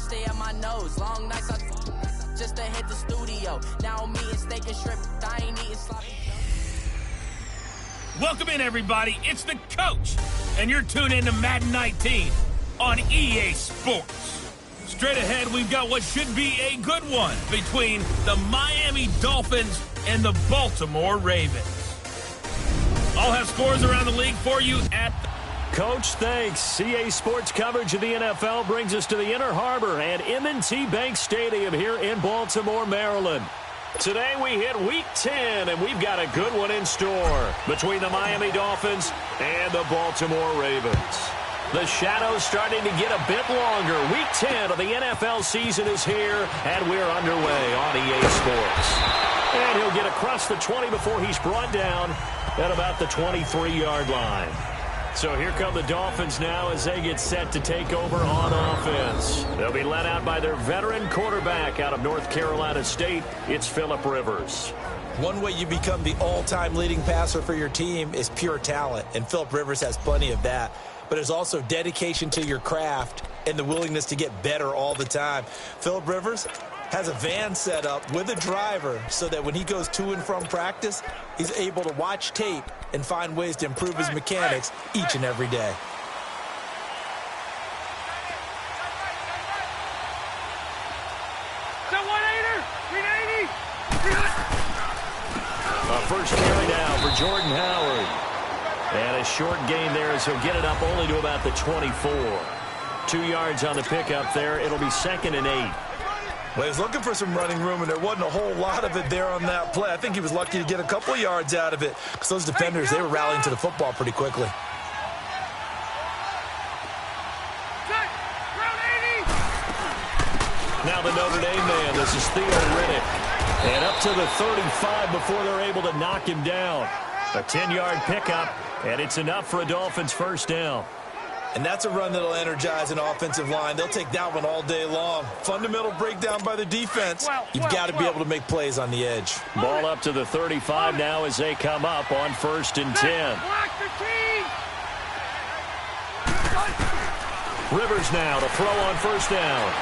stay at my nose. Long nights I just to hit the studio. Now I'm eating steak and shrimp. I ain't eating sloppy. Welcome in, everybody. It's the coach, and you're tuned in to Madden 19 on EA Sports. Straight ahead, we've got what should be a good one between the Miami Dolphins and the Baltimore Ravens. I'll have scores around the league for you at Coach, thanks. EA Sports coverage of the NFL brings us to the Inner Harbor and M&T Bank Stadium here in Baltimore, Maryland. Today we hit Week 10, and we've got a good one in store between the Miami Dolphins and the Baltimore Ravens. The shadow's starting to get a bit longer. Week 10 of the NFL season is here, and we're underway on EA Sports. And he'll get across the 20 before he's brought down at about the 23-yard line. So here come the Dolphins now as they get set to take over on offense. They'll be led out by their veteran quarterback out of North Carolina State. It's Phillip Rivers. One way you become the all-time leading passer for your team is pure talent, and Phillip Rivers has plenty of that. But there's also dedication to your craft and the willingness to get better all the time. Phillip Rivers has a van set up with a driver so that when he goes to and from practice, he's able to watch tape and find ways to improve his mechanics each and every day. First carry now for Jordan Howard. And a short gain there as he'll get it up only to about the 24. 2 yards on the pickup there. It'll be 2nd and 8. Well, he was looking for some running room, and there wasn't a whole lot of it there on that play. I think he was lucky to get a couple of yards out of it because those defenders, they were rallying to the football pretty quickly. Now the Notre Dame man, this is Theo Riddick. And up to the 35 before they're able to knock him down. A 10-yard pickup, and it's enough for a Dolphins first down. And that's a run that'll energize an offensive line. They'll take that one all day long. Fundamental breakdown by the defense. You've got to be able to make plays on the edge. Ball up to the 35 now as they come up on 1st and 10. Rivers now to throw on 1st down.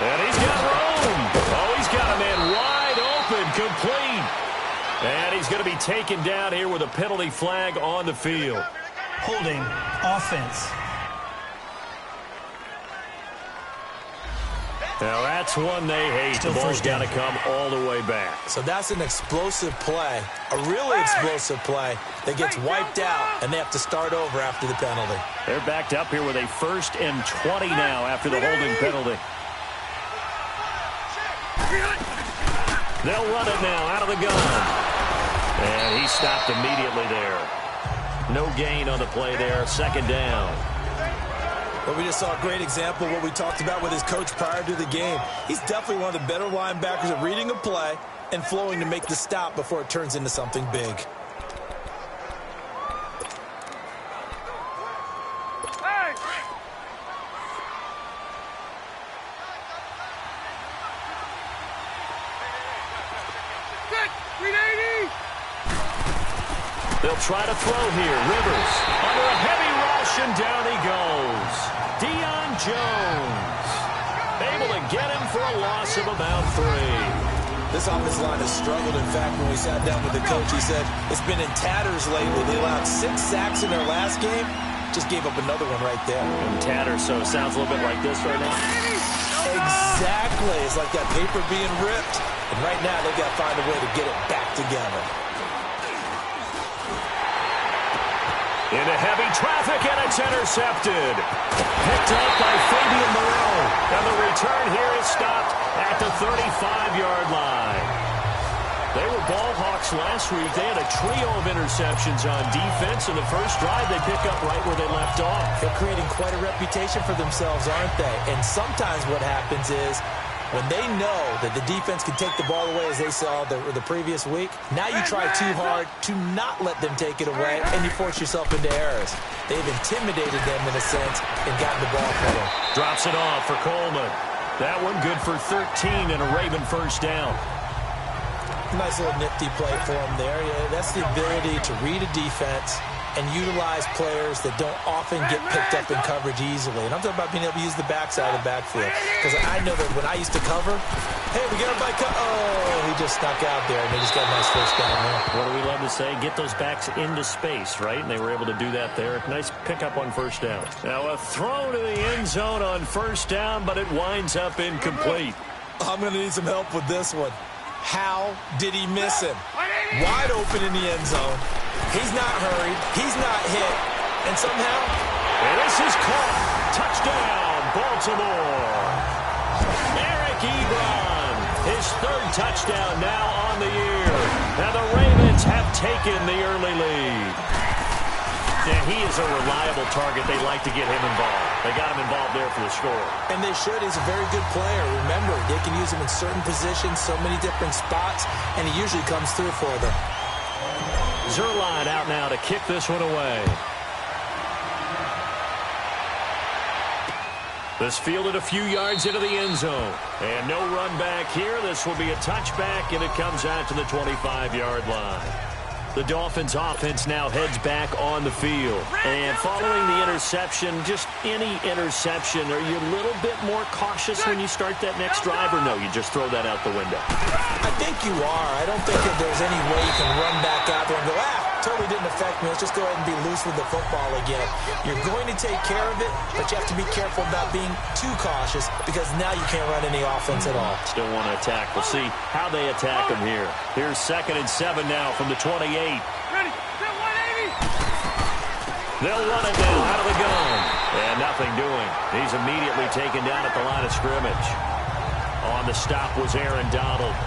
And he's got room. Oh, he's got a man wide open, complete. And he's going to be taken down here with a penalty flag on the field. Holding offense. Now that's one they hate. The ball's got to come all the way back. So that's an explosive play, a really explosive play that gets wiped out, and they have to start over after the penalty. They're backed up here with a 1st and 20 now after the holding penalty. They'll run it now out of the gun. And he stopped immediately there. No gain on the play there. 2nd down. Well, we just saw a great example of what we talked about with his coach prior to the game. He's definitely one of the better linebackers at reading a play and flowing to make the stop before it turns into something big. They'll try to throw here. Rivers under a heavy rush, and down he goes. Deion Jones able to get him for a loss of about 3. This offensive line has struggled. In fact, when we sat down with the coach, he said it's been in tatters lately. They allowed 6 sacks in their last game. Just gave up another one right there. In tatters, so it sounds a little bit like this right now. Exactly. It's like that paper being ripped. And right now, they've got to find a way to get it back together. Into heavy traffic, and it's intercepted. Picked up by Fabian Moreau. And the return here is stopped at the 35-yard line. They were ball hawks last week. They had a trio of interceptions on defense. In the first drive, they pick up right where they left off. They're creating quite a reputation for themselves, aren't they? And sometimes what happens is when they know that the defense can take the ball away, as they saw the previous week, now you try too hard to not let them take it away, and you force yourself into errors. They've intimidated them in a sense and gotten the ball for them. Drops it off for Coleman. That one good for 13 and a Raven first down. Nice little nifty play for him there. Yeah, that's the ability to read a defense and utilize players that don't often get picked up in coverage easily. And I'm talking about being able to use the backside of the backfield. Because I know that when I used to cover, hey, we got a bike. Oh, he just snuck out there, and they just got a nice first down there. What do we love to say? Get those backs into space, right? And they were able to do that there. Nice pickup on first down. Now a throw to the end zone on first down, but it winds up incomplete. I'm going to need some help with this one. How did he miss him? Wide open in the end zone. He's not hurried. He's not hit. And somehow, and this is caught. Touchdown, Baltimore. Eric Ebron, his third touchdown now on the year. Now the Ravens have taken the early lead. And he is a reliable target. They like to get him involved. They got him involved there for the score. And they should. He's a very good player. Remember, they can use him in certain positions, so many different spots, and he usually comes through for them. Zerline out now to kick this one away. This fielded a few yards into the end zone. And no run back here. This will be a touchback, and it comes out to the 25-yard line. The Dolphins offense now heads back on the field. And following the interception, just any interception, are you a little bit more cautious when you start that next drive, or no, you just throw that out the window? I think you are. I don't think that there's any way you can run back out there and go, totally didn't affect me. Let's just go ahead and be loose with the football again. You're going to take care of it, but you have to be careful about being too cautious because now you can't run any offense at all. Still want to attack. We'll see how they attack them here. Here's 2nd and 7 now from the 28. Ready, 180. They'll run it now out of the gun. And nothing doing. He's immediately taken down at the line of scrimmage. On the stop was Aaron Donald.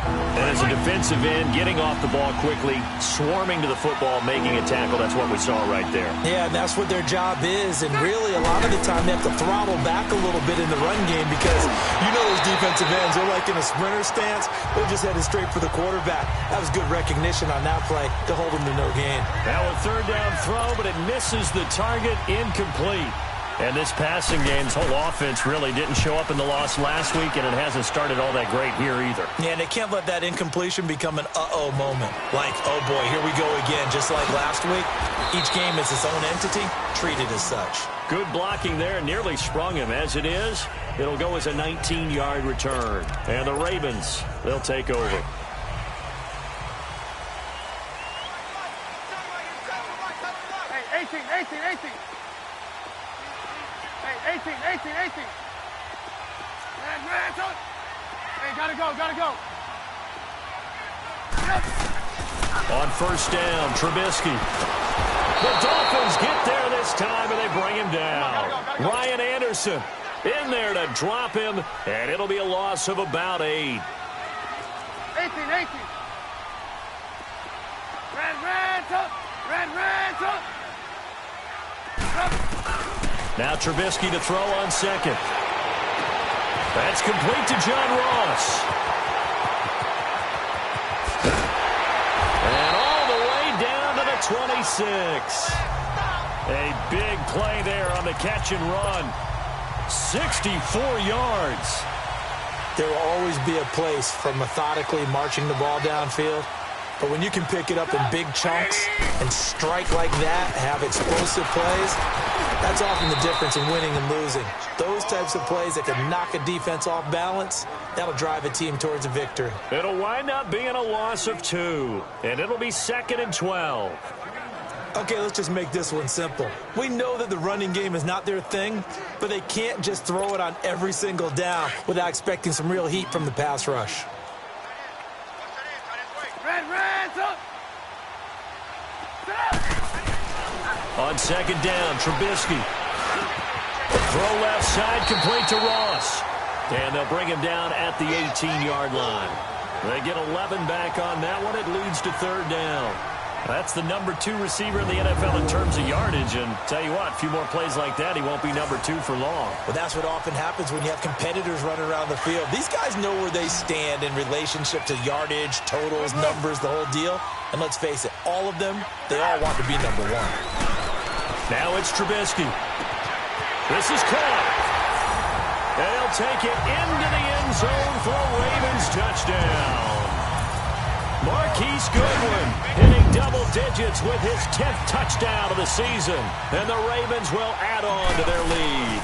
And as a defensive end, getting off the ball quickly, swarming to the football, making a tackle. That's what we saw right there. Yeah, and that's what their job is. And really, a lot of the time, they have to throttle back a little bit in the run game because you know those defensive ends, they're like in a sprinter stance. They're just headed straight for the quarterback. That was good recognition on that play to hold him to no gain. Now a third down throw, but it misses the target, incomplete. And this passing game's whole offense really didn't show up in the loss last week, and it hasn't started all that great here either. Yeah, and they can't let that incompletion become an uh-oh moment. Like, oh boy, here we go again, just like last week. Each game is its own entity, treated as such. Good blocking there, nearly sprung him. As it is, it'll go as a 19-yard return. And the Ravens, they'll take over. Hey, 18. Hey, 18. Hey, gotta go. On first down, Trubisky. The Dolphins get there this time, and they bring him down. Ryan Anderson in there to drop him, and it'll be a loss of about 8. 18. Red. Now Trubisky to throw on second. That's complete to John Ross. And all the way down to the 26. A big play there on the catch and run. 64 yards. There will always be a place for methodically marching the ball downfield. But when you can pick it up in big chunks and strike like that, have explosive plays, that's often the difference in winning and losing. Those types of plays that can knock a defense off balance, that'll drive a team towards a victory. It'll wind up being a loss of 2, and it'll be 2nd and 12. Okay, let's just make this one simple. We know that the running game is not their thing, but they can't just throw it on every single down without expecting some real heat from the pass rush. On second down, Trubisky. Throw left side, complete to Ross. And they'll bring him down at the 18-yard line. They get 11 back on that one. It leads to third down. That's the number 2 receiver in the NFL in terms of yardage. And tell you what, a few more plays like that, he won't be number 2 for long. Well, that's what often happens when you have competitors running around the field. These guys know where they stand in relationship to yardage, totals, numbers, the whole deal. And let's face it, all of them, they all want to be number 1. Now it's Trubisky. This is caught. And he'll take it into the end zone for a Ravens touchdown. Marquise Goodwin hitting double digits with his 10th touchdown of the season. And the Ravens will add on to their lead.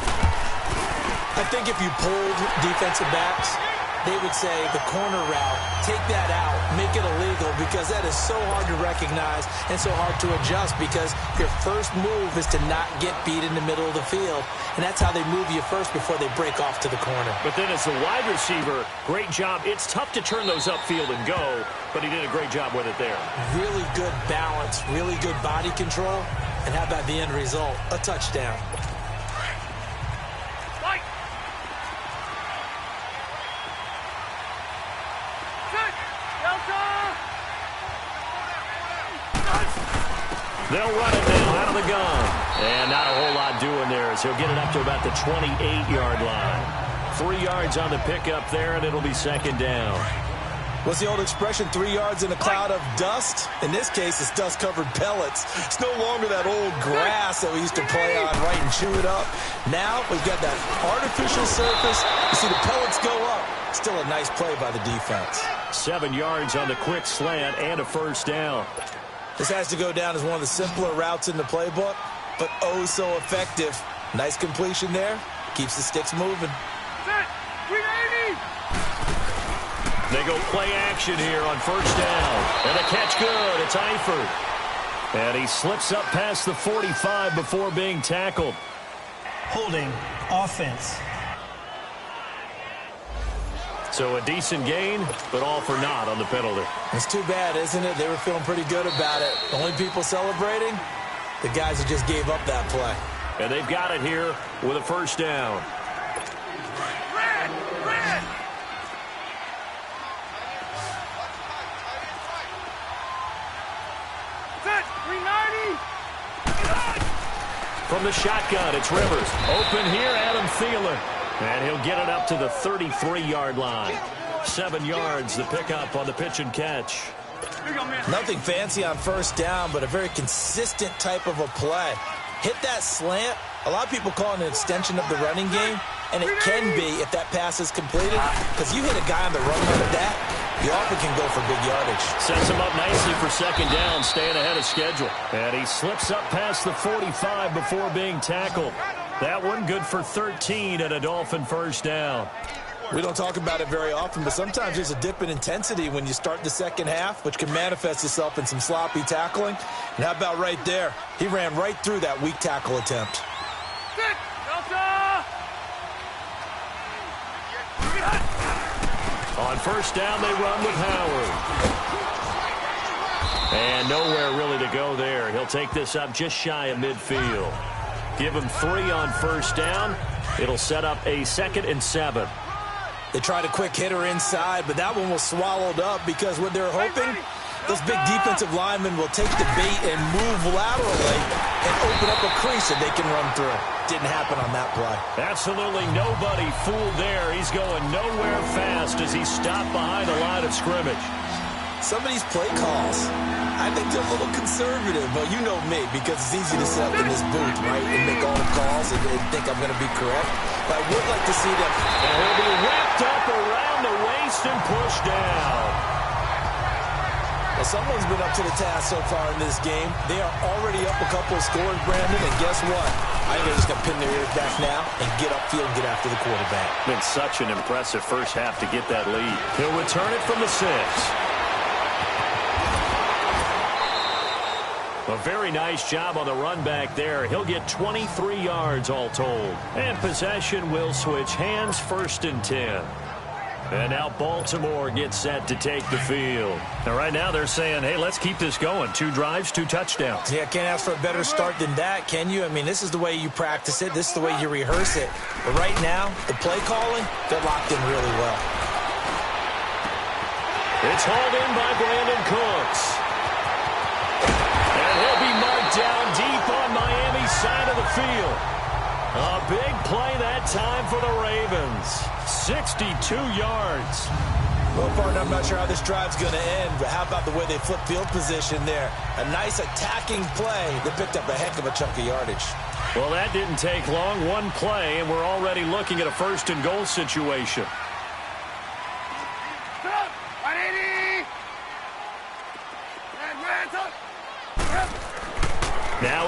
I think if you polled defensive backs, they would say the corner route, take that out, make it illegal, because that is so hard to recognize and so hard to adjust, because your first move is to not get beat in the middle of the field, and that's how they move you first before they break off to the corner. But then as the wide receiver, great job. It's tough to turn those upfield and go, but he did a great job with it there. Really good balance, really good body control, and how about the end result? A touchdown. They'll run it now out of the gun. And not a whole lot doing there as he'll get it up to about the 28-yard line. 3 yards on the pickup there, and it'll be second down. What's the old expression, 3 yards in a cloud of dust? In this case, it's dust-covered pellets. It's no longer that old grass that we used to play on, right, and chew it up. Now we've got that artificial surface. You see the pellets go up. Still a nice play by the defense. 7 yards on the quick slant and a first down. This has to go down as one of the simpler routes in the playbook, but oh so effective. Nice completion there. Keeps the sticks moving. They go play action here on first down. And the catch good. It's Eifert. And he slips up past the 45 before being tackled. Holding offense. So a decent gain, but all for naught on the penalty. It's too bad, isn't it? They were feeling pretty good about it. The only people celebrating, the guys who just gave up that play. And they've got it here with a first down. From the shotgun, it's Rivers. Open here, Adam Thielen. And he'll get it up to the 33-yard line. 7 yards, the pickup on the pitch and catch. Nothing fancy on first down, but a very consistent type of a play. Hit that slant. A lot of people call it an extension of the running game, and it can be if that pass is completed, because you hit a guy on the run like that, you often can go for big yardage. Sets him up nicely for second down, staying ahead of schedule. And he slips up past the 45 before being tackled. That one good for 13 and a Dolphin first down. We don't talk about it very often, but sometimes there's a dip in intensity when you start the second half, which can manifest itself in some sloppy tackling. And how about right there? He ran right through that weak tackle attempt. On first down, they run with Howard. And nowhere really to go there. He'll take this up just shy of midfield. Give him 3 on first down. It'll set up a 2nd and 7. They tried a quick hitter inside, but that one was swallowed up because what they're hoping, those big defensive linemen will take the bait and move laterally and open up a crease that they can run through. Didn't happen on that play. Absolutely nobody fooled there. He's going nowhere fast as he stopped behind the line of scrimmage. Some of these play calls, I think they're a little conservative. But you know me, because it's easy to sit up in this booth, right, and make all the calls and think I'm going to be correct. But I would like to see them. And he'll be wrapped up around the waist and pushed down. Well, someone's been up to the task so far in this game. They are already up a couple of scores, Brandon, and guess what? I think they're just going to pin their ears back now and get upfield and get after the quarterback. Been such an impressive first half to get that lead. He'll return it from the 6. A very nice job on the run back there. He'll get 23 yards all told. And possession will switch hands, 1st and 10. And now Baltimore gets set to take the field. And right now they're saying, hey, let's keep this going. 2 drives, 2 touchdowns. Yeah, can't ask for a better start than that, can you? I mean, this is the way you practice it. This is the way you rehearse it. But right now, the play calling, they're locked in really well. It's hauled in by Brandon Cooks. And he'll be marked down deep on Miami's side of the field. A big play that time for the Ravens. 62 yards. Well, partner, I'm not sure how this drive's going to end, but how about the way they flip field position there? A nice attacking play that picked up a heck of a chunk of yardage. Well, that didn't take long. 1 play, and we're already looking at a 1st and goal situation.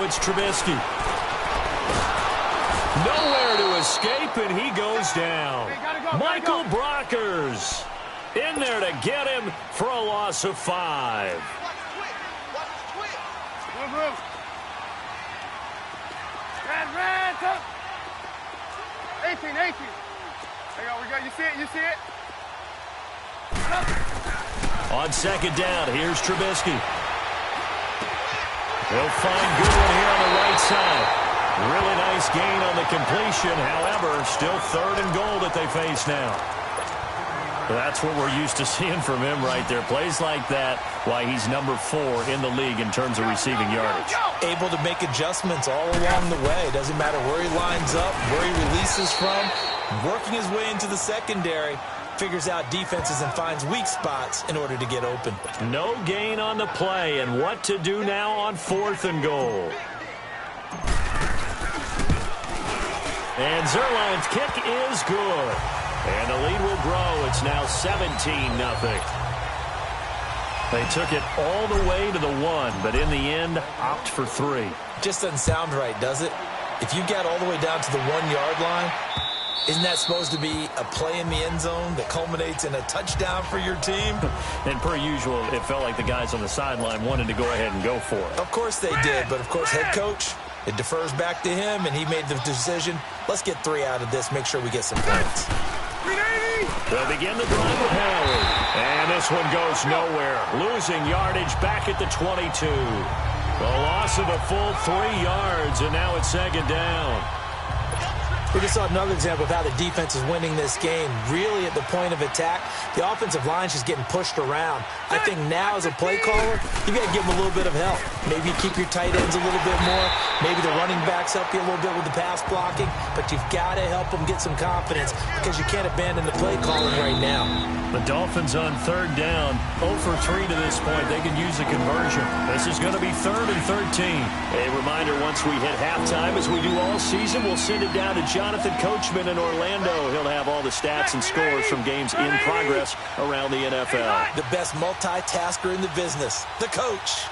it's Trubisky. Nowhere to escape, and he goes down. Michael Brockers in there to get him for a loss of 5. Move. Red, up. 18. There we go. You see it? On second down, here's Trubisky. He'll find Goodwin here on the right side. Really nice gain on the completion. However, still 3rd and goal that they face now. That's what we're used to seeing from him right there. Plays like that, why he's number 4 in the league in terms of receiving yardage. Able to make adjustments all along the way. Doesn't matter where he lines up, where he releases from. Working his way into the secondary. Figures out defenses and finds weak spots in order to get open. No gain on the play, and what to do now on 4th and goal. And Zerline's kick is good. And the lead will grow. It's now 17-0. They took it all the way to the 1, but in the end, opt for 3. Just doesn't sound right, does it? If you get all the way down to the 1-yard line, isn't that supposed to be a play in the end zone that culminates in a touchdown for your team? And per usual, it felt like the guys on the sideline wanted to go ahead and go for it. Of course they did, but of course head coach, it defers back to him, and he made the decision, let's get 3 out of this, make sure we get some points. They'll begin the drive with Howard. And this one goes nowhere. Losing yardage back at the 22. The loss of a full 3 yards, and now it's 2nd down. We just saw another example of how the defense is winning this game. Really at the point of attack, the offensive line's just getting pushed around. I think now as a play caller, you got to give them a little bit of help. Maybe you keep your tight ends a little bit more. Maybe the running backs help you a little bit with the pass blocking. But you've got to help them get some confidence because you can't abandon the play calling right now. The Dolphins on 3rd down. 0 for 3 to this point. They can use a conversion. This is going to be 3rd and 13. A reminder, once we hit halftime, as we do all season, we'll send it down to Jonathan Coachman in Orlando. He'll have all the stats and scores from games in progress around the NFL. The best multitasker in the business, the coach.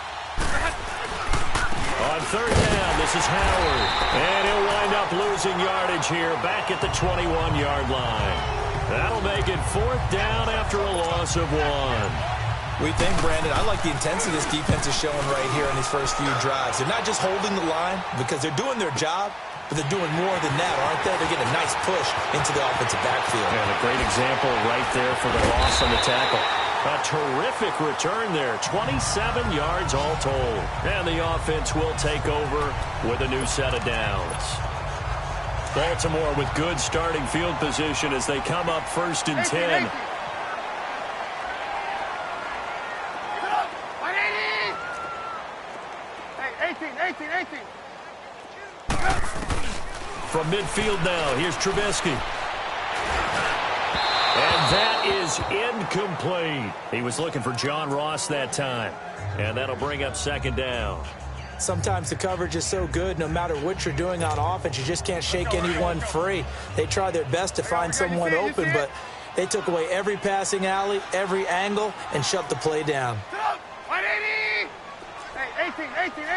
On 3rd down, this is Howard. And he'll wind up losing yardage here back at the 21-yard line. That'll make it 4th down after a loss of 1. We think, Brandon, I like the intensity this defense is showing right here in these first few drives. They're not just holding the line because they're doing their job, but they're doing more than that, aren't they? They're getting a nice push into the offensive backfield. And a great example right there for the loss on the tackle. A terrific return there. 27 yards all told. And the offense will take over with a new set of downs. Baltimore with good starting field position as they come up 1st and 10. Hey, 18. From midfield now, here's Trubisky. And that is incomplete. He was looking for John Ross that time. And that'll bring up 2nd down. Sometimes the coverage is so good, no matter what you're doing on offense, you just can't shake anyone free. They try their best to find someone open, but they took away every passing alley, every angle, and shut the play down. 180! Hey, 18. Hey,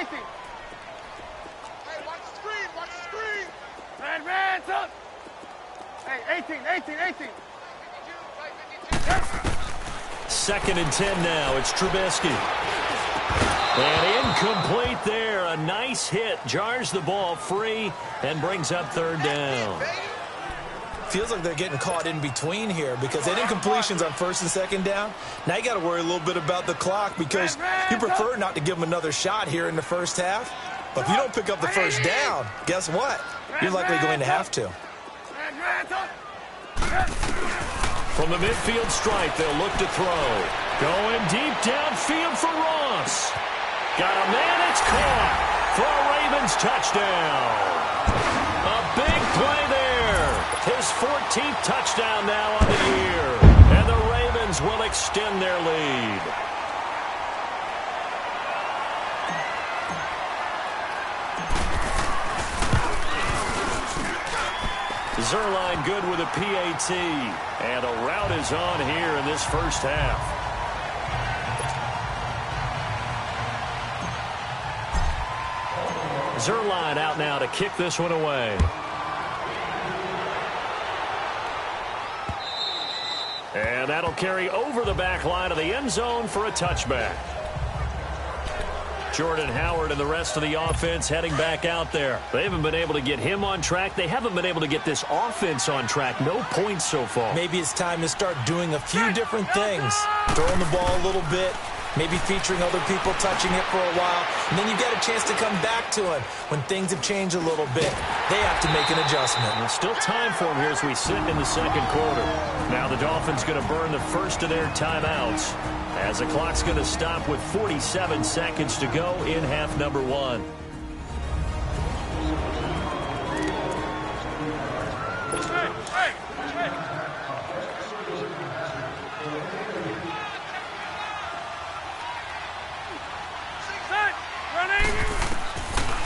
watch the screen. Red, up. Hey, 18. 2nd and 10 now. It's Trubisky. And incomplete there. A nice hit. Jars the ball free and brings up 3rd down. Feels like they're getting caught in between here because they did incompletions on 1st and 2nd down. Now you got to worry a little bit about the clock because you prefer not to give them another shot here in the first half. But if you don't pick up the 1st down, guess what? You're likely going to have to. From the midfield stripe, they'll look to throw. Going deep downfield for Ross. Got a man, it's caught for a Ravens touchdown. A big play there. His 14th touchdown now on the year. And the Ravens will extend their lead. Zerline good with a PAT. And a rout is on here in this first half. Zerline out now to kick this one away. And that'll carry over the back line of the end zone for a touchback. Jordan Howard and the rest of the offense heading back out there. They haven't been able to get him on track. They haven't been able to get this offense on track. No points so far. Maybe it's time to start doing a few different things. Throwing the ball a little bit, maybe featuring other people touching it for a while, and then you get a chance to come back to it when things have changed a little bit. They have to make an adjustment. There's still time for him here as we sit in the second quarter. Now the Dolphins going to burn the first of their timeouts as the clock's going to stop with 47 seconds to go in half number one.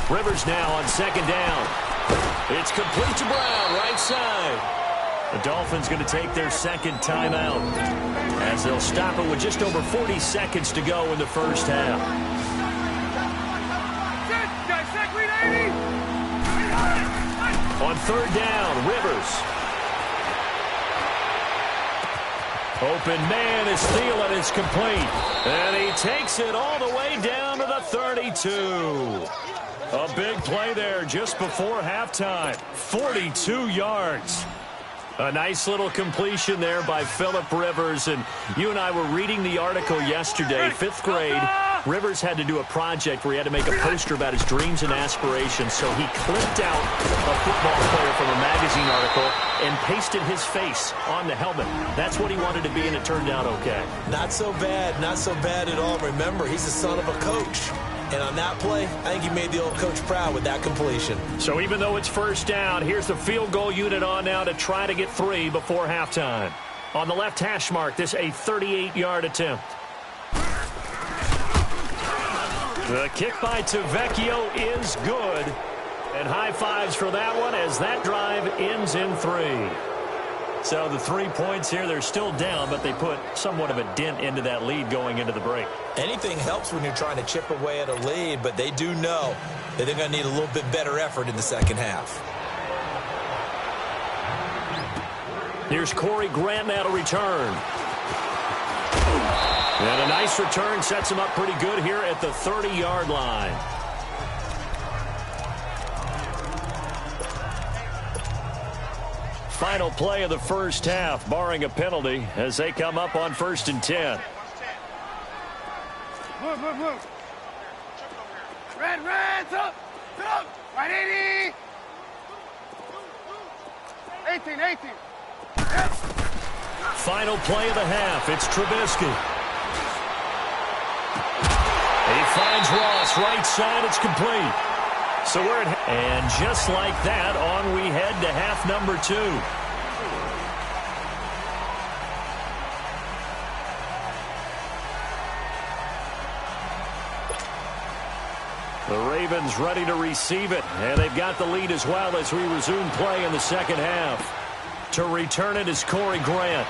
Rivers now on second down. It's complete to Brown, right side. The Dolphins going to take their second timeout as they'll stop it with just over 40 seconds to go in the first half. On third down, Rivers. Open man is Thielen. It's complete. And he takes it all the way down to the 32. A big play there just before halftime. 42 yards. A nice little completion there by Phillip Rivers. And you and I were reading the article yesterday, 5th grade. Rivers had to do a project where he had to make a poster about his dreams and aspirations. So he clipped out a football player from a magazine article and pasted his face on the helmet. That's what he wanted to be, and it turned out okay. Not so bad. Not so bad at all. Remember, he's the son of a coach. And on that play, I think he made the old coach proud with that completion. So even though it's first down, here's the field goal unit on now to try to get 3 before halftime. On the left hash mark, this a 38-yard attempt. The kick by Tavecchio is good. And high fives for that one as that drive ends in 3. So the 3 points here, they're still down, but they put somewhat of a dent into that lead going into the break. Anything helps when you're trying to chip away at a lead, but they do know that they're going to need a little bit better effort in the second half. Here's Corey Grant now to return. And a nice return sets him up pretty good here at the 30-yard line. Final play of the first half, barring a penalty, as they come up on 1st and 10. Move. Red, up. Right 80. 18. Yep. Final play of the half. It's Trubisky. He finds Ross, right side. It's complete. So we're at, and just like that, on we head to half number 2. The Ravens ready to receive it, and they've got the lead as well as we resume play in the second half. To return it is Corey Grant.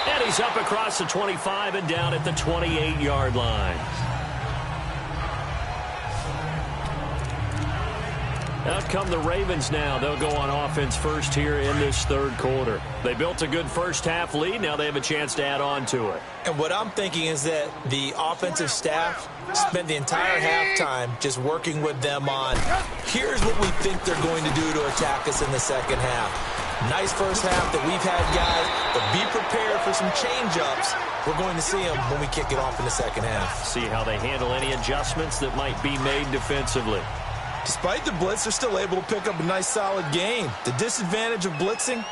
And he's up across the 25 and down at the 28-yard line. Out come the Ravens now. They'll go on offense first here in this third quarter. They built a good first half lead. Now they have a chance to add on to it. And what I'm thinking is that the offensive staff spent the entire halftime just working with them on, here's what we think they're going to do to attack us in the second half. Nice first half that we've had, guys, but be prepared for some change-ups. We're going to see them when we kick it off in the second half. See how they handle any adjustments that might be made defensively. Despite the blitz, they're still able to pick up a nice, solid gain. The disadvantage of blitzing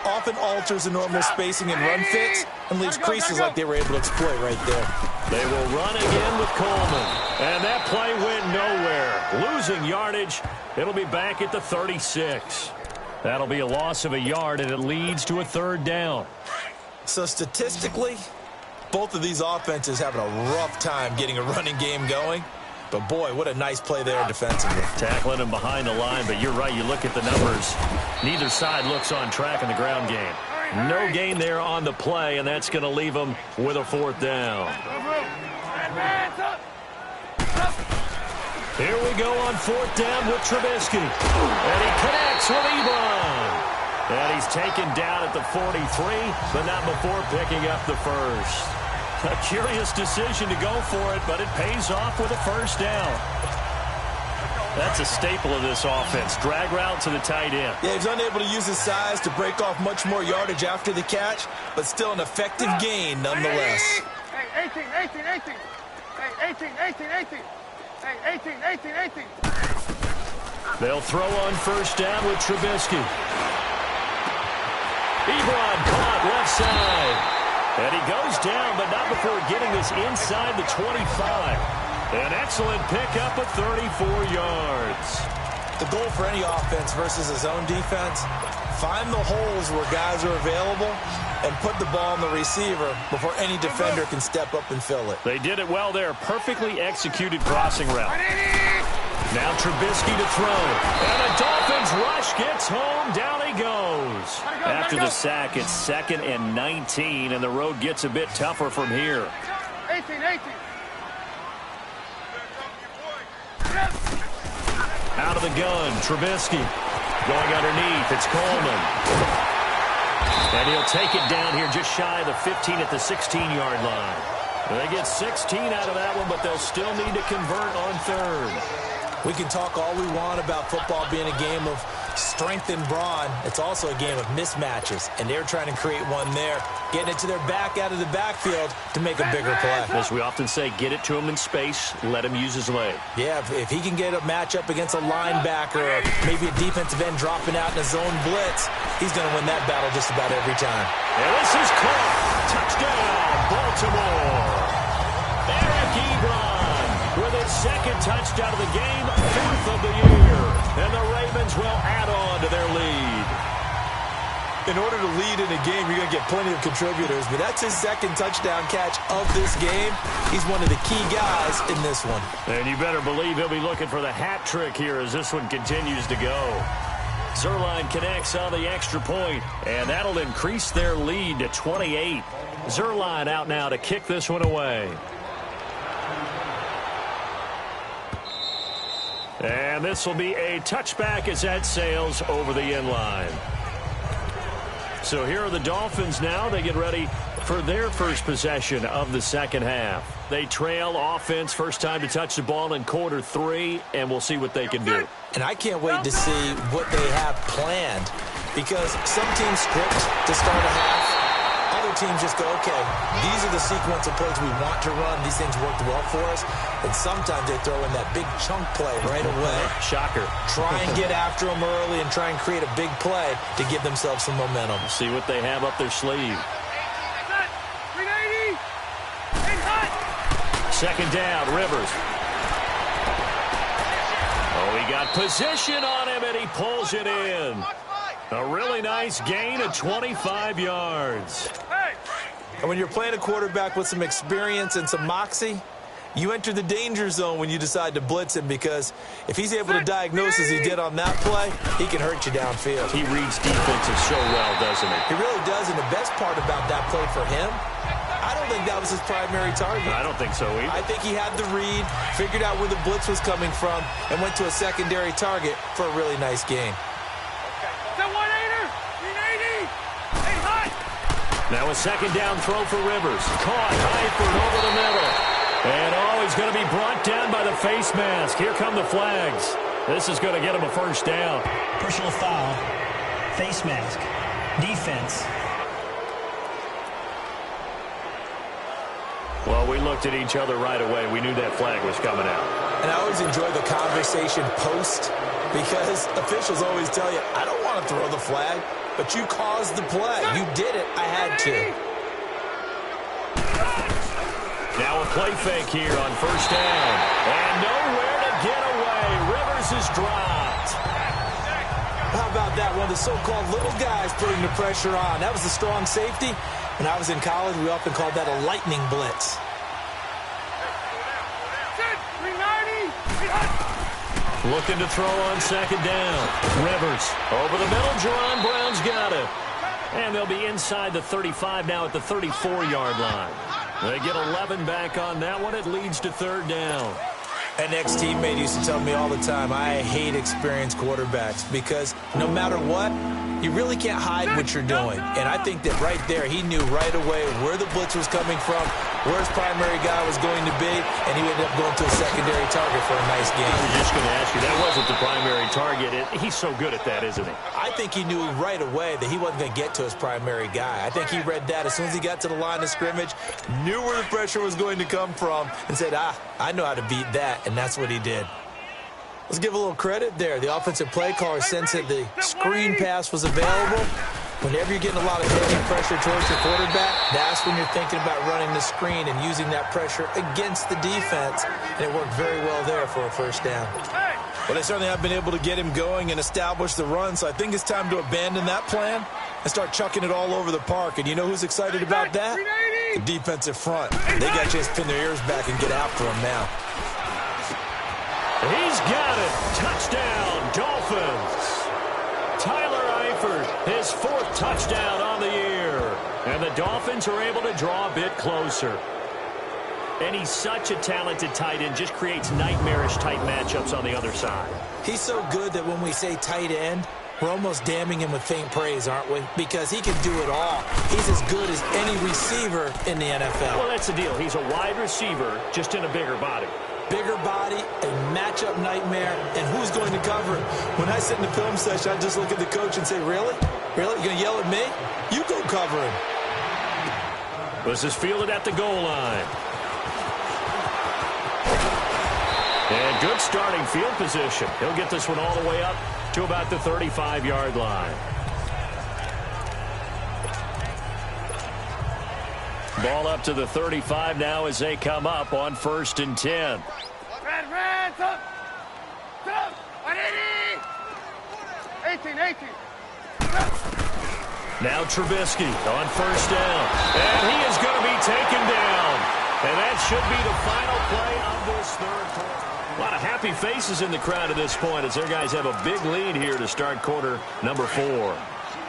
often alters the normal spacing and run fits and leaves creases like they were able to exploit right there. They will run again with Coleman. And that play went nowhere. Losing yardage. It'll be back at the 36. That'll be a loss of a yard, and it leads to a third down. So statistically, both of these offenses having a rough time getting a running game going. But, boy, what a nice play there defensively. Tackling him behind the line, but you're right. You look at the numbers. Neither side looks on track in the ground game. No gain there on the play, and that's going to leave them with a fourth down. Here we go on 4th down with Trubisky. And he connects with Ebron. And he's taken down at the 43, but not before picking up the first. A curious decision to go for it, but it pays off with a first down. That's a staple of this offense. Drag route to the tight end. Yeah, he's unable to use his size to break off much more yardage after the catch, but still an effective gain nonetheless. Hey, 18. Hey, 18. Hey, 18. They'll throw on first down with Trubisky. Ebron caught left side. And he goes down, but not before getting this inside the 25. An excellent pickup of 34 yards. The goal for any offense versus his own defense, find the holes where guys are available and put the ball on the receiver before any defender can step up and fill it. They did it well there. Perfectly executed crossing route. Now Trubisky to throw. And the Dolphins rush gets home. Down he goes. After the sack, it's 2nd and 19, and the road gets a bit tougher from here. 18. Out of the gun, Trubisky. Going underneath, it's Coleman. And he'll take it down here just shy of the 15 at the 16-yard line. They get 16 out of that one, but they'll still need to convert on 3rd. We can talk all we want about football being a game of strength and brawn. It's also a game of mismatches, and they're trying to create one there, getting it to their back out of the backfield to make a bigger play. As we often say, get it to him in space, let him use his leg. Yeah, if he can get a matchup against a linebacker or maybe a defensive end dropping out in a zone blitz, he's going to win that battle just about every time. And this is caught. Touchdown, Baltimore. Eric Ebron with his 2nd touchdown of the game, 4th of the year. And the Ravens will add on to their lead. In order to lead in a game, you're going to get plenty of contributors, but that's his 2nd touchdown catch of this game. He's one of the key guys in this one. And you better believe he'll be looking for the hat trick here as this one continues to go. Zuerlein connects on the extra point, and that'll increase their lead to 28. Zuerlein out now to kick this one away. And this will be a touchback as that sails over the end line. So here are the Dolphins now. They get ready for their first possession of the 2nd half. They trail offense, first time to touch the ball in quarter 3, and we'll see what they can do. And I can't wait to see what they have planned, because some teams script to start a half. Other teams just go, okay, these are the sequence of plays we want to run. These things worked well for us. And sometimes they throw in that big chunk play right away. Shocker. Try and get after them early and try and create a big play to give themselves some momentum. See what they have up their sleeve. 2nd down, Rivers. Oh, he got position on him, and he pulls it in. A really nice gain of 25 yards. And when you're playing a quarterback with some experience and some moxie, you enter the danger zone when you decide to blitz him, because if he's able to diagnose as he did on that play, he can hurt you downfield. He reads defenses so well, doesn't he? He really does, and the best part about that play for him, I don't think that was his primary target. I don't think so either. I think he had the read, figured out where the blitz was coming from, and went to a secondary target for a really nice gain. Now a 2nd down throw for Rivers. Caught, Eifert over the middle. And he's going to be brought down by the face mask. Here come the flags. This is going to get him a first down. Personal foul, face mask, defense. Well, we looked at each other right away. We knew that flag was coming out. And I always enjoy the conversation post, because officials always tell you, I don't want to throw the flag, but you caused the play. You did it. I had to. Now a play fake here on first down. And nowhere to get away. Rivers is dropped. How about that? One of the so-called little guys putting the pressure on. That was the strong safety. When I was in college, we often called that a lightning blitz. Looking to throw on 2nd down. Rivers over the middle. Jerron Brown's got it. And they'll be inside the 35 now at the 34-yard line. They get 11 back on that one. It leads to 3rd down. An ex-teammate used to tell me all the time, I hate experienced quarterbacks because no matter what, you really can't hide what you're doing. And I think that right there, he knew right away where the blitz was coming from, where his primary guy was going to be, and he ended up going to a secondary target for a nice game. I was just going to ask you, that wasn't the primary target. He's so good at that, isn't he? I think he knew right away that he wasn't going to get to his primary guy. I think he read that as soon as he got to the line of scrimmage, knew where the pressure was going to come from, and said, I know how to beat that, and that's what he did. Let's give a little credit there. The offensive play caller sensed that the screen pass was available. Whenever you're getting a lot of heavy pressure towards your quarterback, that's when you're thinking about running the screen and using that pressure against the defense. And it worked very well there for a first down. Well, they certainly have been able to get him going and establish the run, so I think it's time to abandon that plan and start chucking it all over the park. And you know who's excited about that? The defensive front. They got a chance to pin their ears back and get after him now. He's got it. Touchdown, Dolphins. Tyler Eifert, his 4th touchdown on the year. And the Dolphins are able to draw a bit closer. And he's such a talented tight end, just creates nightmarish-type matchups on the other side. He's so good that when we say tight end, we're almost damning him with faint praise, aren't we? Because he can do it all. He's as good as any receiver in the NFL. Well, that's the deal. He's a wide receiver, just in a bigger body. Bigger body, a matchup nightmare, and who's going to cover it? When I sit in the film session, I just look at the coach and say, really? Really? You're going to yell at me? You go cover him. This is fielded at the goal line. And good starting field position. He'll get this one all the way up to about the 35-yard line. Ball up to the 35 now as they come up on 1st and 10. Red, up. 18. Now Trubisky on 1st down. And he is going to be taken down. And that should be the final play of this 3rd quarter. A lot of happy faces in the crowd at this point as their guys have a big lead here to start quarter number 4.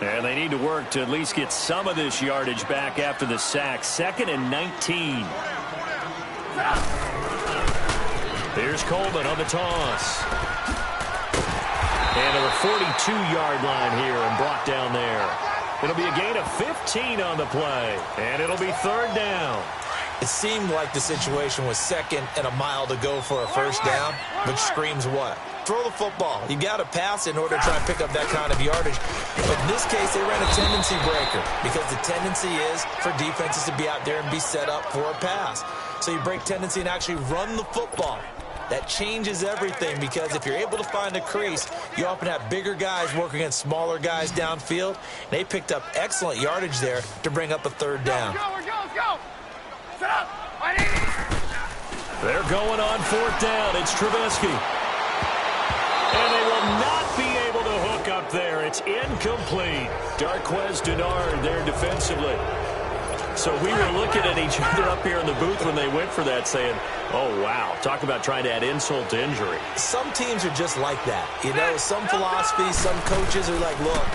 And they need to work to at least get some of this yardage back after the sack. 2nd and 19. Here's Coleman on the toss. And to the 42-yard line here and brought down there. It'll be a gain of 15 on the play. And it'll be 3rd down. It seemed like the situation was 2nd and a mile to go for a first down, which screams what? Throw the football. You got to pass in order to try and pick up that kind of yardage. But in this case, they ran a tendency breaker because the tendency is for defenses to be out there and be set up for a pass. So you break tendency and actually run the football. That changes everything because if you're able to find a crease, you often have bigger guys working against smaller guys downfield. They picked up excellent yardage there to bring up a 3rd down. Let's go. Set up. They're going on 4th down. It's Trubisky. And they will not be able to hook up there. It's incomplete. Darquez Denard there defensively. So we were looking at each other up here in the booth when they went for that saying, oh, wow, talk about trying to add insult to injury. Some teams are just like that. You know, some philosophies, some coaches are like, look,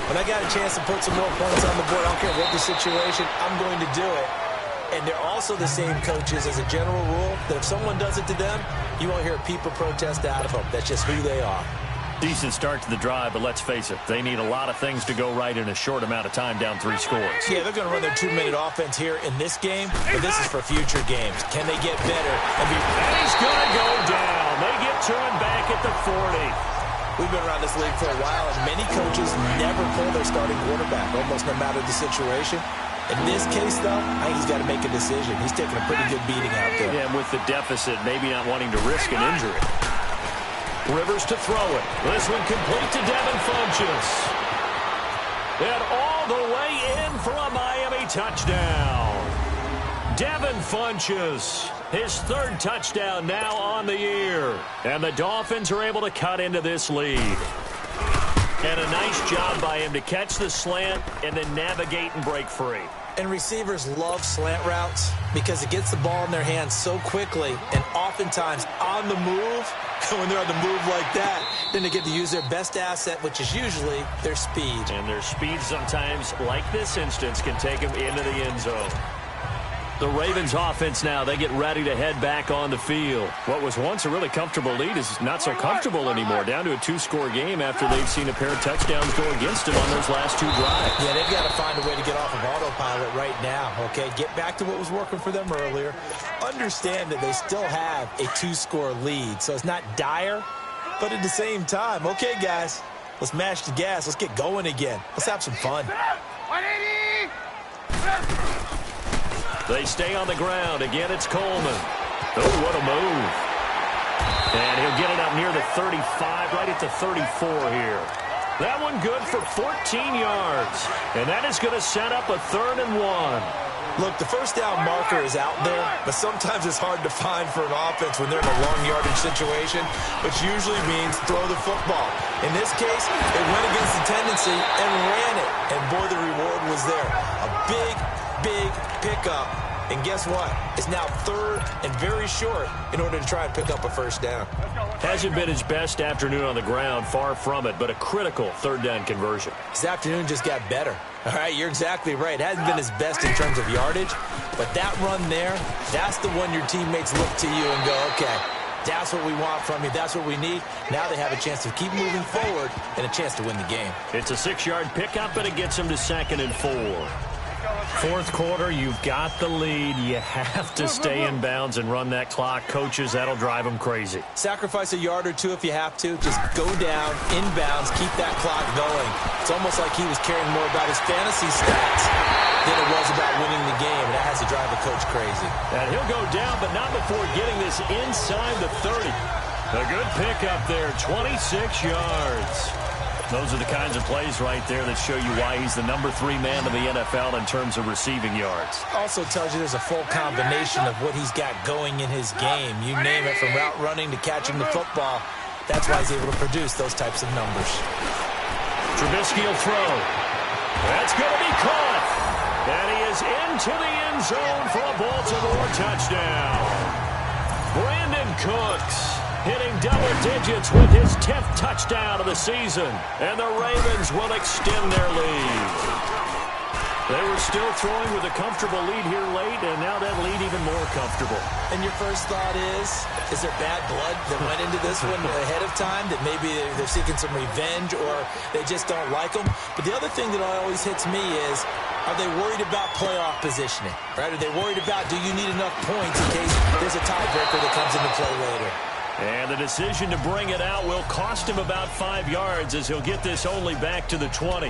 when I got a chance to put some more points on the board, I don't care what the situation, I'm going to do it. And they're also the same coaches as a general rule that if someone does it to them, you won't hear a peep of protest out of them. That's just who they are. Decent start to the drive, but let's face it, they need a lot of things to go right in a short amount of time down 3 scores. Yeah, they're going to run their 2-minute offense here in this game, but this is for future games. Can they get better? And he's going to go down. They get to him back at the 40. We've been around this league for a while, and many coaches never pull their starting quarterback, almost no matter the situation. In this case, though, I think he's got to make a decision. He's taking a pretty good beating out there. Yeah, and with the deficit, maybe not wanting to risk an injury. Rivers to throw it. This one complete to Devin Funchess. And all the way in for a Miami touchdown. Devin Funchess, his 3rd touchdown now on the year. And the Dolphins are able to cut into this lead. And a nice job by him to catch the slant and then navigate and break free. And receivers love slant routes because it gets the ball in their hands so quickly and oftentimes on the move. When they're on the move like that, then they get to use their best asset, which is usually their speed. And their speed sometimes, like this instance, can take them into the end zone. The Ravens offense now, they get ready to head back on the field. What was once a really comfortable lead is not so comfortable anymore. Down to a 2-score game after they've seen a pair of touchdowns go against them on those last 2 drives. Yeah, they've got to find a way to get off of autopilot right now, okay? Get back to what was working for them earlier. Understand that they still have a 2-score lead, so it's not dire, but at the same time, okay, guys, let's mash the gas. Let's get going again. Let's have some fun. 180! They stay on the ground. Again, it's Coleman. Oh, what a move. And he'll get it up near the 35, right at the 34 here. That one good for 14 yards. And that is going to set up a 3rd and 1. Look, the first down marker is out there, but sometimes it's hard to find for an offense when they're in a long yardage situation, which usually means throw the football. In this case, they went against the tendency and ran it. And boy, the reward was there. A big pickup. And guess what? It's now 3rd and very short in order to try and pick up a first down. Hasn't been his best afternoon on the ground, far from it, but a critical 3rd down conversion. His afternoon just got better. All right, you're exactly right. It hasn't been his best in terms of yardage, but that run there, that's the one your teammates look to you and go, okay, that's what we want from you. That's what we need. Now they have a chance to keep moving forward and a chance to win the game. It's a 6-yard pickup, and it gets him to 2nd and 4. 4th quarter, you've got the lead. You have to stay in bounds and run that clock. Coaches, that'll drive them crazy. Sacrifice a yard or 2 if you have to. Just go down, in bounds, keep that clock going. It's almost like he was caring more about his fantasy stats than it was about winning the game. And that has to drive a coach crazy. And he'll go down, but not before getting this inside the 30. A good pickup there, 26 yards. Those are the kinds of plays right there that show you why he's the number 3 man in the NFL in terms of receiving yards. Also tells you there's a full combination of what he's got going in his game. You name it, from route running to catching the football. That's why he's able to produce those types of numbers. Trubisky will throw. That's going to be caught. And he is into the end zone for a Baltimore touchdown. Brandon Cooks hitting double digits with his 10th touchdown of the season. And the Ravens will extend their lead. They were still throwing with a comfortable lead here late, and now that lead even more comfortable. And your first thought is there bad blood that went into this one ahead of time, that maybe they're seeking some revenge or they just don't like them? But the other thing that always hits me is, are they worried about playoff positioning? Right? Are they worried about, do you need enough points in case there's a tiebreaker that comes into play later? And the decision to bring it out will cost him about 5 yards as he'll get this only back to the 20.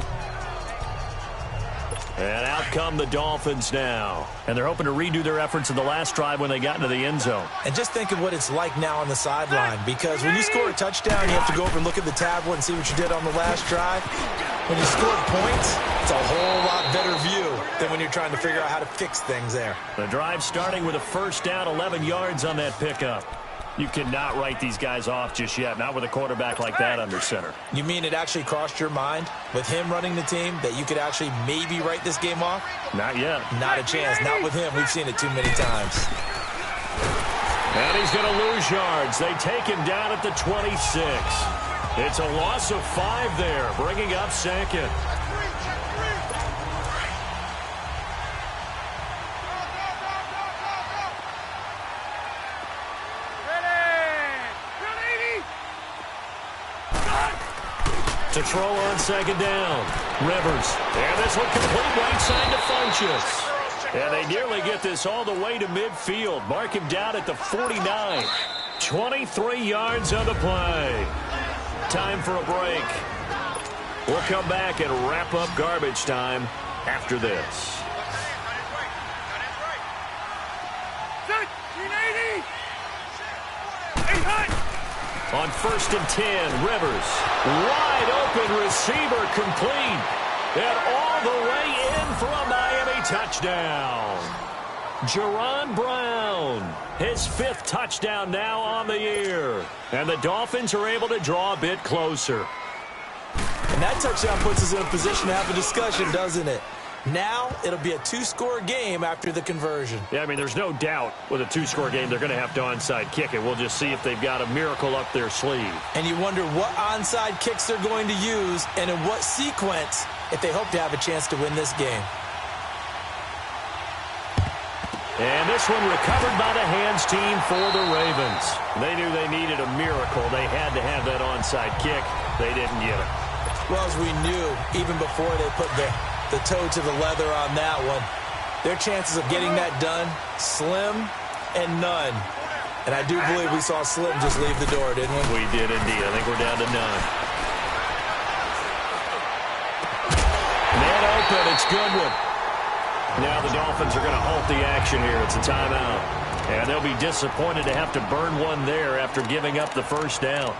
And out come the Dolphins now. And they're hoping to redo their efforts in the last drive when they got into the end zone. And just think of what it's like now on the sideline, because when you score a touchdown, you have to go over and look at the tablet and see what you did on the last drive. When you score points, it's a whole lot better view than when you're trying to figure out how to fix things there. The drive starting with a first down, 11 yards on that pickup. You cannot write these guys off just yet, not with a quarterback like that under center. You mean it actually crossed your mind with him running the team that you could actually maybe write this game off? Not yet. Not a chance. Not with him. We've seen it too many times. And he's going to lose yards. They take him down at the 26. It's a loss of 5 there, bringing up 2nd. To throw on 2nd down. Rivers. And this one complete right side to Funchess. And they nearly get this all the way to midfield. Mark him down at the 49. 23 yards on the play. Time for a break. We'll come back and wrap up garbage time after this. On 1st and 10, Rivers. Wide open receiver complete. And all the way in for a Miami touchdown. Jerron Brown, his 5th touchdown now on the year. And the Dolphins are able to draw a bit closer. And that touchdown puts us in a position to have a discussion, doesn't it? Now it'll be a 2-score game after the conversion. Yeah, I mean, there's no doubt with a 2-score game they're going to have to onside kick it. We'll just see if they've got a miracle up their sleeve. And you wonder what onside kicks they're going to use and in what sequence if they hope to have a chance to win this game. And this one recovered by the hands team for the Ravens. They knew they needed a miracle. They had to have that onside kick. They didn't get it. Well, as we knew, even before they put the toe to the leather on that one, their chances of getting that done, slim and none. And I do believe we saw Slim just leave the door, didn't we? We did indeed. I think we're down to none. Man open. It's Goodwin. Now the Dolphins are going to halt the action here. It's a timeout. And they'll be disappointed to have to burn one there after giving up the first down.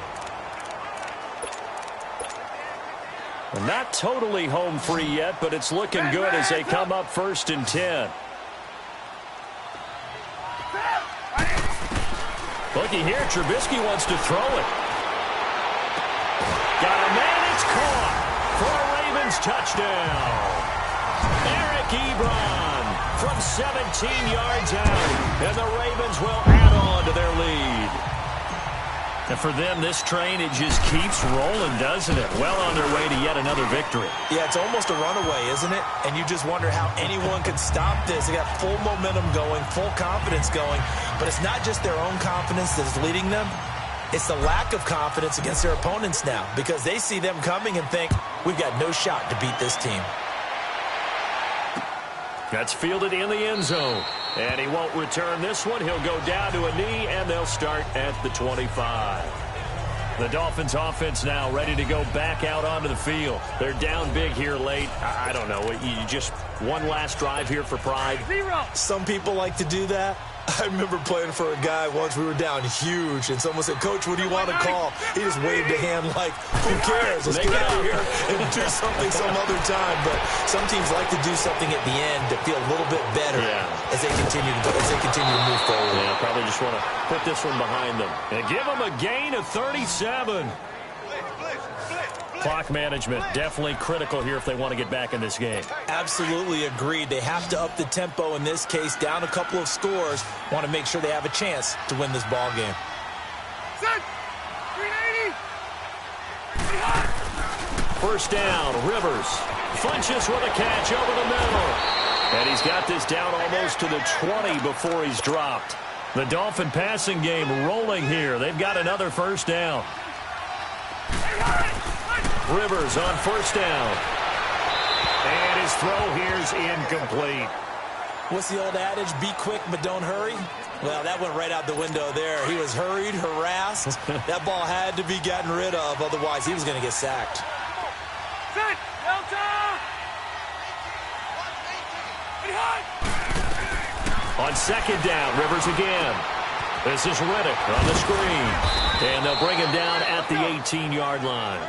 Not totally home free yet, but it's looking good as they come up 1st and 10. Looky here, Trubisky wants to throw it. Got a man, it's caught for a Ravens touchdown. Eric Ebron from 17 yards out, and the Ravens will add on to their lead. And for them, this train, it just keeps rolling, doesn't it? Well on their way to yet another victory. Yeah, it's almost a runaway, isn't it? And you just wonder how anyone could stop this. They got full momentum going, full confidence going. But it's not just their own confidence that is leading them. It's the lack of confidence against their opponents now, because they see them coming and think, we've got no shot to beat this team. That's fielded in the end zone. And he won't return this one. He'll go down to a knee, and they'll start at the 25. The Dolphins offense now ready to go back out onto the field. They're down big here late. I don't know. You just one last drive here for pride. Some people like to do that. I remember playing for a guy once. We were down huge, and someone said, Coach, what do you want to call? He just waved a hand like, who cares? Let's get out of here and do something some other time. But some teams like to do something at the end to feel a little bit better as they continue to move forward. Yeah, probably just want to put this one behind them. And give them a gain of 37. Clock management definitely critical here if they want to get back in this game. Absolutely agreed. They have to up the tempo in this case, down a couple of scores. Want to make sure they have a chance to win this ball game. Set. 380. First down, Rivers. Funches with a catch over the middle. And he's got this down almost to the 20 before he's dropped. The Dolphin passing game rolling here. They've got another first down. Rivers on first down. And his throw here's incomplete. What's the old adage? Be quick, but don't hurry? Well, that went right out the window there. He was hurried, harassed. That ball had to be gotten rid of. Otherwise, he was going to get sacked. Set. Delta. On second down, Rivers again. This is Reddick on the screen. And they'll bring him down at the 18-yard line.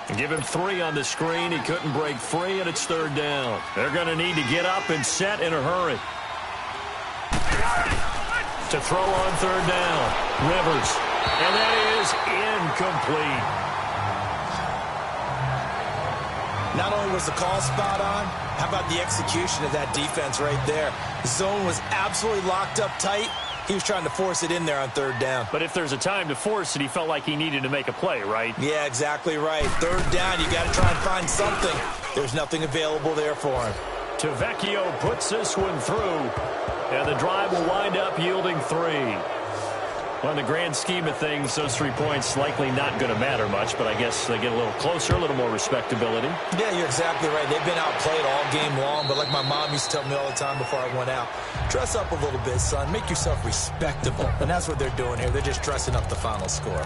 And give him 3 on the screen. He couldn't break free, and it's third down. They're going to need to get up and set in a hurry. To throw on third down. Rivers. And that is incomplete. Not only was the call spot on, how about the execution of that defense right there? The zone was absolutely locked up tight. He was trying to force it in there on third down. But if there's a time to force it, he felt like he needed to make a play, right? Yeah, exactly right. Third down, you got to try and find something. There's nothing available there for him. Tavecchio puts this one through, and the drive will wind up yielding 3. Well, in the grand scheme of things, those 3 points likely not going to matter much, but I guess they get a little closer, a little more respectability. Yeah, you're exactly right. They've been outplayed all game long, but like my mom used to tell me all the time before I went out, dress up a little bit, son. Make yourself respectable. And that's what they're doing here. They're just dressing up the final score.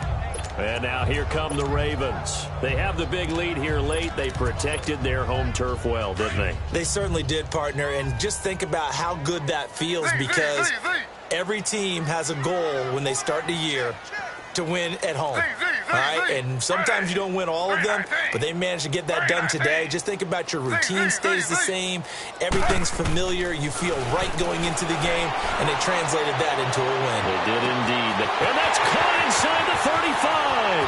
And now here come the Ravens. They have the big lead here late. They protected their home turf well, didn't they? They certainly did, partner. And just think about how good that feels because every team has a goal when they start the year to win at home. All right? And sometimes you don't win all of them, but they managed to get that done today. Just think about your routine stays the same. Everything's familiar. You feel right going into the game, and they translated that into a win. They did indeed. And that's caught inside the 35.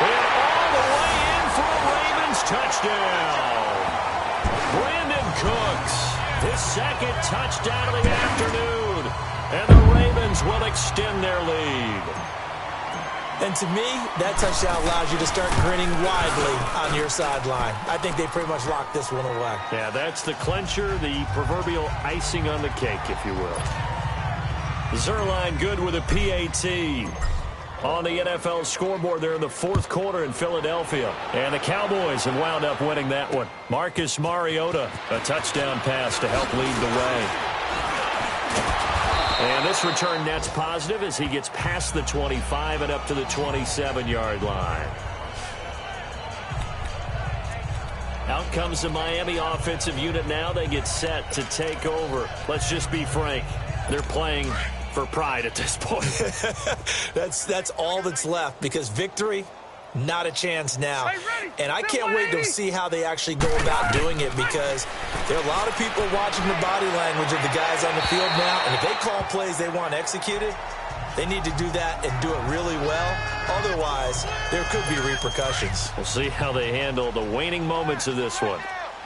And all the way in for a Ravens touchdown. Brandon Cooks, his second touchdown of the afternoon. And the Ravens will extend their lead. And to me, that touchdown allows you to start grinning widely on your sideline. I think they pretty much locked this one away. Yeah, that's the clincher, the proverbial icing on the cake, if you will. Zerline good with a PAT. On the NFL scoreboard there in the fourth quarter in Philadelphia. And the Cowboys have wound up winning that one. Marcus Mariota, a touchdown pass to help lead the way. And this return net's positive as he gets past the 25 and up to the 27-yard line. Out comes the Miami offensive unit now. They get set to take over. Let's just be frank. They're playing for pride at this point. That's all that's left, because victory, not a chance now. And I can't wait to see how they actually go about doing it, because there are a lot of people watching the body language of the guys on the field now, and if they call plays they want executed, they need to do that and do it really well. Otherwise, there could be repercussions. We'll see how they handle the waning moments of this one.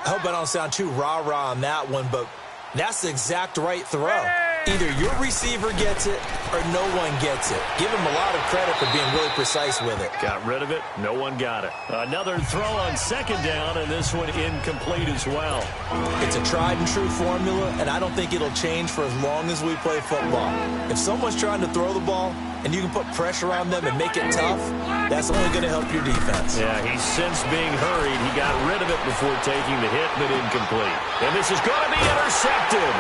I hope I don't sound too rah-rah on that one, but that's the exact right throw. Either your receiver gets it or no one gets it. Give him a lot of credit for being really precise with it. Got rid of it. No one got it. Another throw on second down, and this one incomplete as well. It's a tried and true formula, and I don't think it'll change for as long as we play football. If someone's trying to throw the ball and you can put pressure on them and make it tough, that's only going to help your defense. Yeah, he's since being hurried. He got rid of it before taking the hit, but incomplete. And this is going to be intercepted.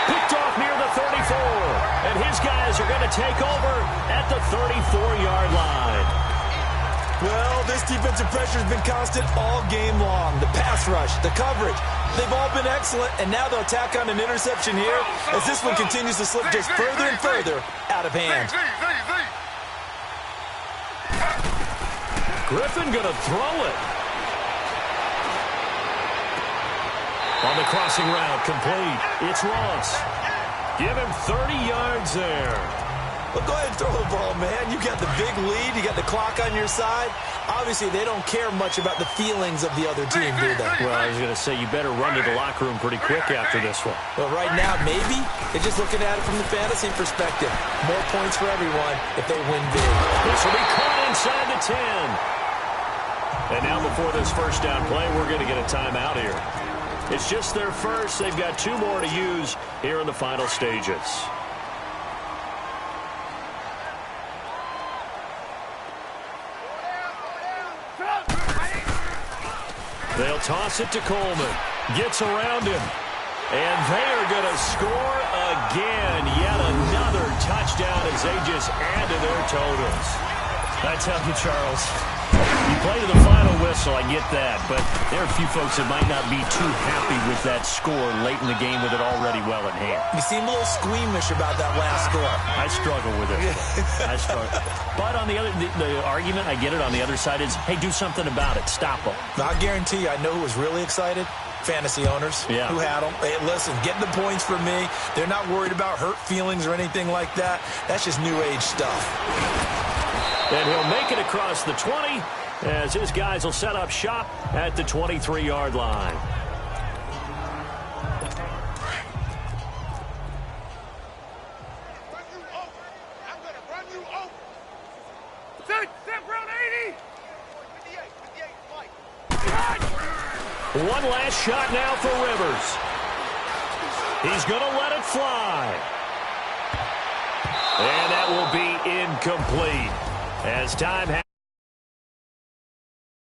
Picked off near the 34. And his guys are going to take over at the 34-yard line. Well, this defensive pressure has been constant all game long. The pass rush, the coverage, they've all been excellent. And now they'll tack on an interception here as this one continues to slip just further and further out of hand. Griffin going to throw it. On the crossing route, complete. It's Ross. Give him 30 yards there. Well, go ahead and throw the ball, man. You got the big lead. You got the clock on your side. Obviously, they don't care much about the feelings of the other team, do they? Well, I was going to say, you better run to the locker room pretty quick after this one. Well, right now, maybe. They're just looking at it from the fantasy perspective. More points for everyone if they win big. This will be caught inside the 10. And now before this first down play, we're going to get a timeout here. It's just their first. They've got two more to use here in the final stages. They'll toss it to Coleman. Gets around him. And they are going to score again. Yet another touchdown as they just add to their totals. I tell you, Charles, you play to the final whistle, I get that, but there are a few folks that might not be too happy with that score late in the game with it already well in hand. You seem a little squeamish about that last score. I struggle with it. I struggle. But on the other, the argument, I get it, on the other side is, hey, do something about it. Stop them. I guarantee you, I know who was really excited. Fantasy owners who had them. Hey, listen, get the points for me. They're not worried about hurt feelings or anything like that. That's just new age stuff. And he'll make it across the 20 as his guys will set up shop at the 23-yard line. One last shot now for Rivers. He's going to let it fly. And that will be incomplete as time has